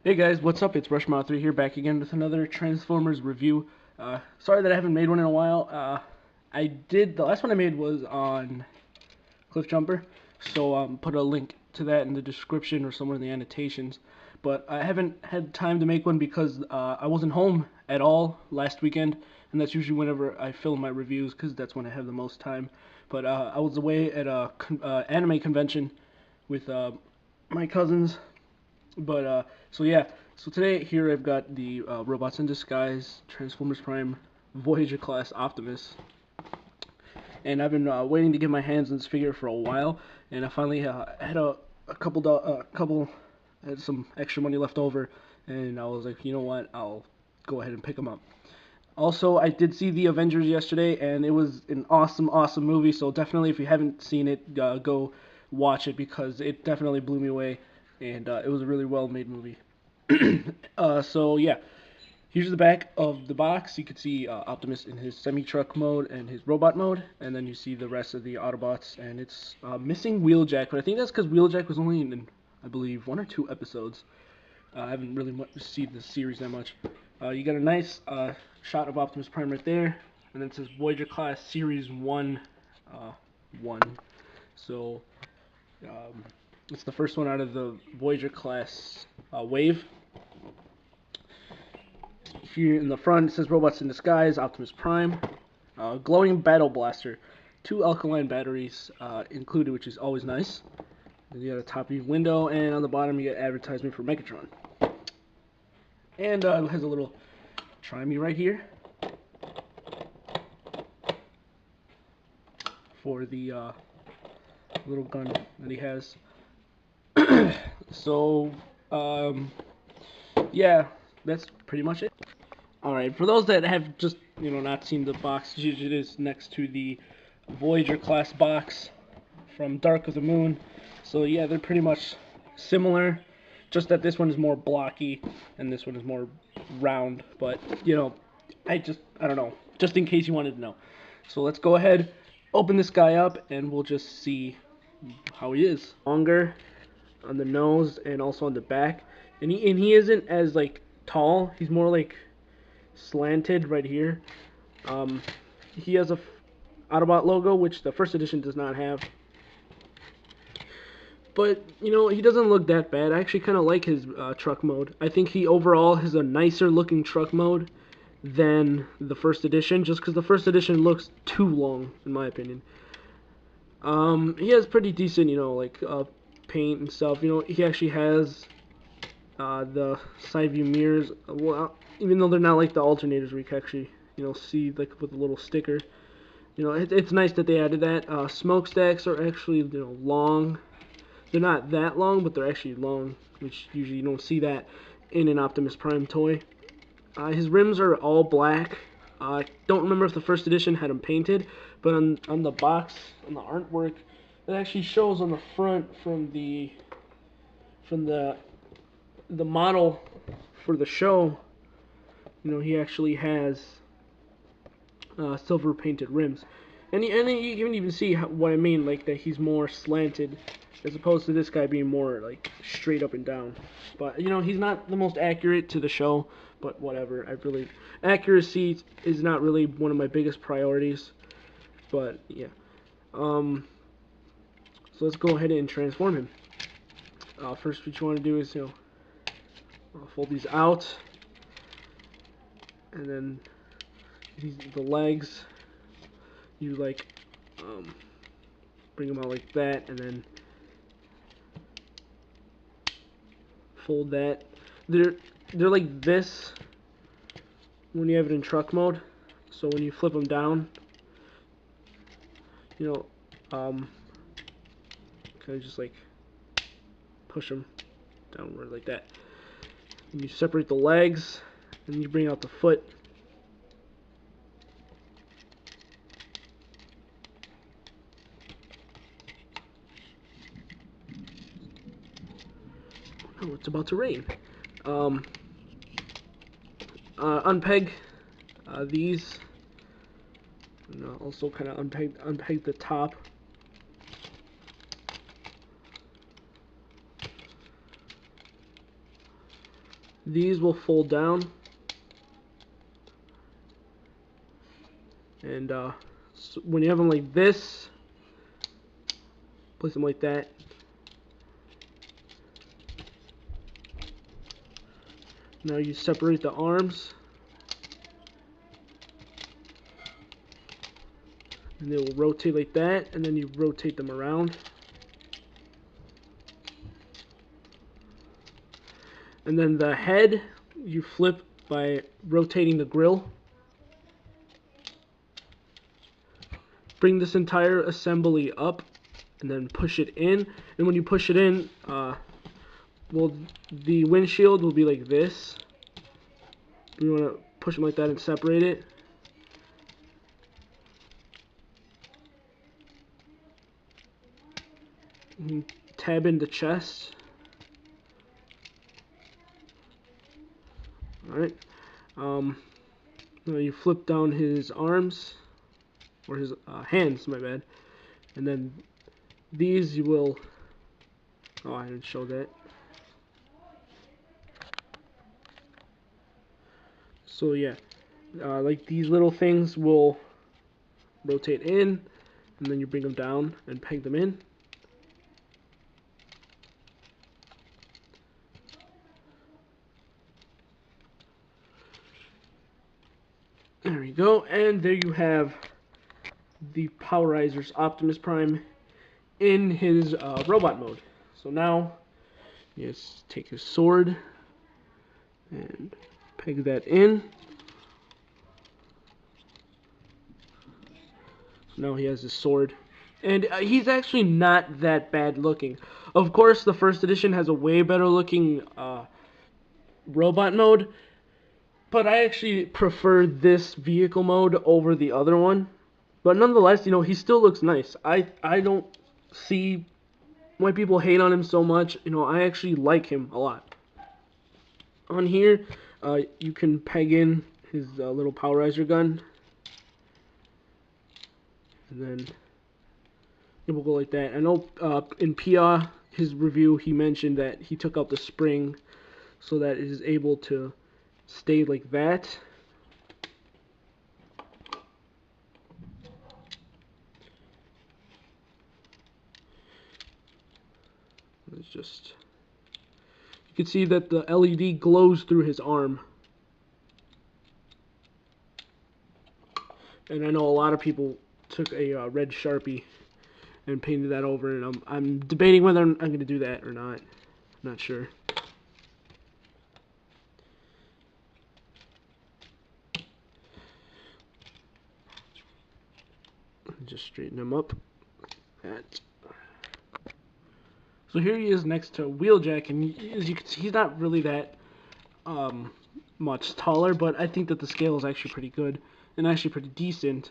Hey guys, what's up? It's Rushmouth3 here, back again with another Transformers review. Sorry that I haven't made one in a while. The last one I made was on Cliff Jumper, so put a link to that in the description or somewhere in the annotations. But I haven't had time to make one because I wasn't home at all last weekend, and that's usually whenever I film my reviews because that's when I have the most time. But I was away at a anime convention with my cousins. So yeah, so today here I've got the Robots in Disguise Transformers Prime Voyager class Optimus, and I've been waiting to get my hands on this figure for a while, and I finally had had some extra money left over, and I was like, you know what, I'll go ahead and pick them up. Also, I did see the Avengers yesterday, and it was an awesome movie. So definitely, if you haven't seen it, go watch it because it definitely blew me away, and it was a really well-made movie. So yeah, here's the back of the box. You can see Optimus in his semi-truck mode and his robot mode, and then you see the rest of the Autobots, and it's missing Wheeljack, but I think that's because Wheeljack was only in, I believe, 1 or 2 episodes. I haven't really seen the series that much. You got a nice shot of Optimus Prime right there, and then it says Voyager Class Series 1, 1. So it's the first one out of the Voyager Class wave. Here in the front it says Robots in Disguise, Optimus Prime, glowing battle blaster, 2 alkaline batteries included, which is always nice. Then you got a top view window, and on the bottom you got advertisement for Megatron. And it has a little try me right here for the little gun that he has. So, yeah, that's pretty much it. Alright, for those that have just, not seen the box, it is next to the Voyager class box from Dark of the Moon. So yeah, they're pretty much similar, just that this one is more blocky and this one is more round. But, I don't know, just in case you wanted to know. So let's go ahead, open this guy up, and we'll just see how he is. Longer on the nose and also on the back. And he isn't as, like, tall. He's more, like, slanted right here. He has a Autobot logo, which the first edition does not have. But, he doesn't look that bad. I actually kind of like his truck mode. I think he overall has a nicer looking truck mode than the first edition, just because the first edition looks too long, in my opinion. He has pretty decent, paint and stuff. He actually has the side view mirrors. Well, even though they're not like the alternators where you can actually, see like with a little sticker. It's nice that they added that. Smokestacks are actually, long. They're not that long, but they're actually long, which usually you don't see that in an Optimus Prime toy. His rims are all black. I don't remember if the first edition had them painted, but on the box, on the artwork, it actually shows on the front from the model for the show. He actually has silver painted rims, and you can even see what I mean, like that he's more slanted as opposed to this guy being more like straight up and down. But he's not the most accurate to the show, but whatever. Accuracy is not really one of my biggest priorities. But yeah, so let's go ahead and transform him. First, what you want to do is fold these out, and then the legs, you bring them out like that, and then fold that. They're like this when you have it in truck mode. So when you flip them down, kind of just like push them downward like that. And you separate the legs, and you bring out the foot. Oh, it's about to rain. Unpeg these, and also kind of unpeg the top. These will fold down, and so when you have them like this, place them like that. Now you separate the arms, and they will rotate like that, and then you rotate them around. And then the head, you flip by rotating the grill. Bring this entire assembly up, and then push it in. And when you push it in, well, the windshield will be like this. You want to push them like that and separate it. And tab in the chest. Alright. Now you flip down his arms, or his hands, my bad. And then these you will... Oh, I didn't show that. So yeah, like these little things will rotate in, and then you bring them down and peg them in. There we go, and there you have the Powerizer's Optimus Prime in his robot mode. So now, yes, take his sword and peg that in. So now he has his sword, and he's actually not that bad looking. Of course, the first edition has a way better looking robot mode, but I actually prefer this vehicle mode over the other one. But nonetheless, you know, he still looks nice. I don't see why people hate on him so much. You know, I actually like him a lot. On here, you can peg in his little Powerizer gun. And then it will go like that. I know in Pia, his review, he mentioned that he took out the spring so that it is able to stay like that. It's just, you can see that the LED glows through his arm. And I know a lot of people took a red Sharpie and painted that over, and I'm debating whether I'm going to do that or not. I'm not sure. Just straighten him up. That. So here he is next to Wheeljack, and as you can see, he's not really that much taller, but I think that the scale is actually pretty good and actually pretty decent.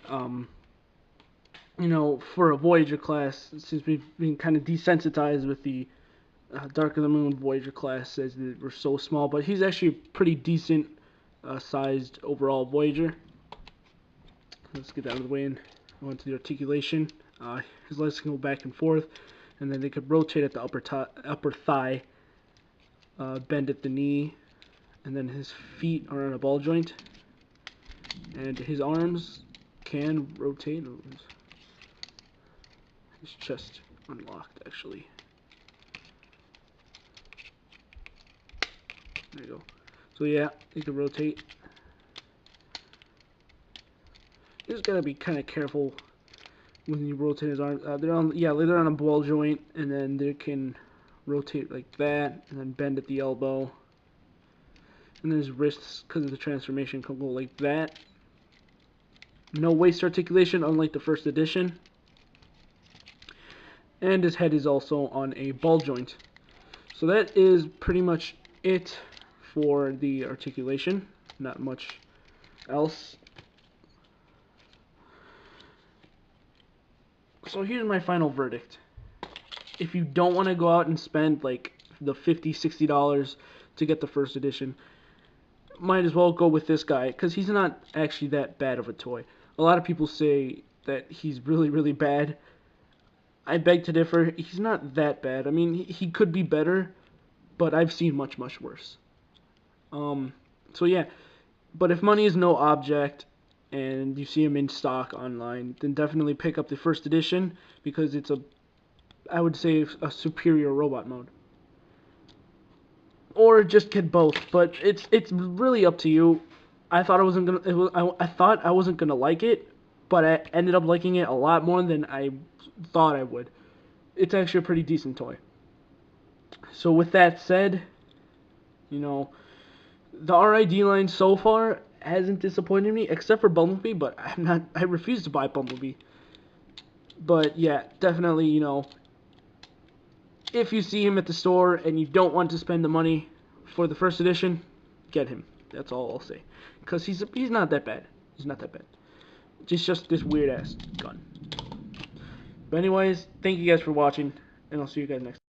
You know, for a Voyager class, since we've been kind of desensitized with the Dark of the Moon Voyager class, as they were so small, but he's actually a pretty decent sized overall Voyager. Let's get that out of the way and go into the articulation. His legs can go back and forth, and then they could rotate at the upper thigh, bend at the knee, and then his feet are on a ball joint, and his arms can rotate. His chest unlocked, actually. There you go. So yeah, he can rotate. You just gotta be kind of careful when you rotate his arms. They're on a ball joint, and then they can rotate like that, and then bend at the elbow. And then his wrists, because of the transformation, can go like that. No waist articulation, unlike the first edition. And his head is also on a ball joint. So that is pretty much it for the articulation. Not much else. So here's my final verdict. If you don't want to go out and spend like the $50, $60 to get the first edition, might as well go with this guy, because he's not actually that bad of a toy. A lot of people say that he's really, really bad. I beg to differ. He's not that bad. I mean, he could be better, but I've seen much, much worse. So yeah, but if money is no object and you see them in stock online, then definitely pick up the first edition because it's I would say a superior robot mode. Or just get both, but it's really up to you. I thought I wasn't gonna. I thought I wasn't gonna like it, but I ended up liking it a lot more than I thought I would. It's actually a pretty decent toy. So with that said, you know, the RID line so far hasn't disappointed me, except for Bumblebee. But I refuse to buy Bumblebee. But yeah, definitely, if you see him at the store and you don't want to spend the money for the first edition, get him. That's all I'll say. Because he's not that bad. He's not that bad. It's just this weird ass gun. But anyways, thank you guys for watching, and I'll see you guys next time.